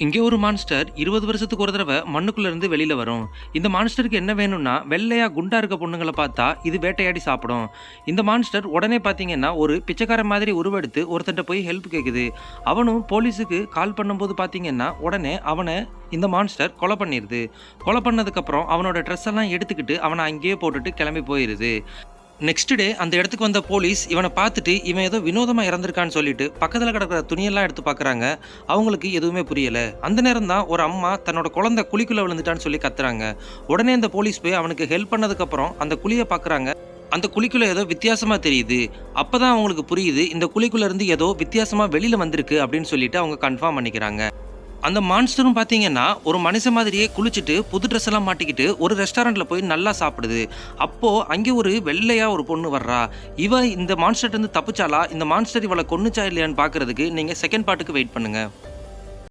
இங்கே ஒரு மான்ஸ்டர் 20 வருஷத்துக்கு ஒரு தடவை மண்ணுக்குள்ள இருந்து வெளியில வரும். இந்த மான்ஸ்டருக்கு என்ன வேணும்னா, வெள்ளையா குண்டா இருக்க பொண்ணுங்கள பார்த்தா இது வேட்டையாடி சாப்பிடும். இந்த மான்ஸ்டர் உடனே பார்த்தீங்கன்னா ஒரு பிச்சைக்காரன் மாதிரி உருவெடுத்து ஒருத்தன்ட்ட போய் ஹெல்ப் கேட்குது. அவனும் போலீஸுக்கு கால் பண்ணும்போது பார்த்தீங்கன்னா உடனே அவனை இந்த மான்ஸ்டர் கொலை பண்ணிடுது. கொலை பண்ணதுக்கப்புறம் அவனோட ட்ரெஸ் எல்லாம் எடுத்துக்கிட்டு அவனை அங்கேயே போட்டுட்டு கிளம்பி போயிருது. நெக்ஸ்ட் டே அந்த இடத்துக்கு வந்த போலீஸ் இவனை பார்த்துட்டு இவன் ஏதோ வினோதமா இறந்திருக்கான்னு சொல்லிட்டு பக்கத்தில் கிடக்கிற துணியெல்லாம் எடுத்து பார்க்குறாங்க. அவங்களுக்கு எதுவுமே புரியல. அந்த நேரம் தான் ஒரு அம்மா தன்னோட குழந்தை குழிக்குள்ள விழுந்துட்டான்னு சொல்லி கத்துறாங்க. உடனே அந்த போலீஸ் போய் அவனுக்கு ஹெல்ப் பண்ணதுக்கப்புறம் அந்த குழியை பார்க்குறாங்க. அந்த குழிக்குள்ள ஏதோ வித்தியாசமா தெரியுது. அப்பதான் அவங்களுக்கு புரியுது இந்த குழிக்குள்ள இருந்து ஏதோ வித்தியாசமா வெளியில வந்திருக்கு அப்படின்னு சொல்லிட்டு அவங்க கன்ஃபார்ம் பண்ணிக்கிறாங்க. அந்த மான்ஸ்டரும் பார்த்தீங்கன்னா ஒரு மனுஷன் மாதிரியே குளிச்சுட்டு புது ட்ரெஸ் எல்லாம் மாட்டிக்கிட்டு ஒரு ரெஸ்டாரண்ட்ல போய் நல்லா சாப்பிடுது. அப்போ அங்கே ஒரு வெள்ளையா ஒரு பொண்ணு வர்றா. இவ இந்த மான்ஸ்டர் இருந்து தப்பிச்சாலா, இந்த மான்ஸ்டர் இவளை கொன்னுச்சா இல்லையான்னு பார்க்கறதுக்கு நீங்க செகண்ட் பார்ட்டுக்கு வெயிட் பண்ணுங்க.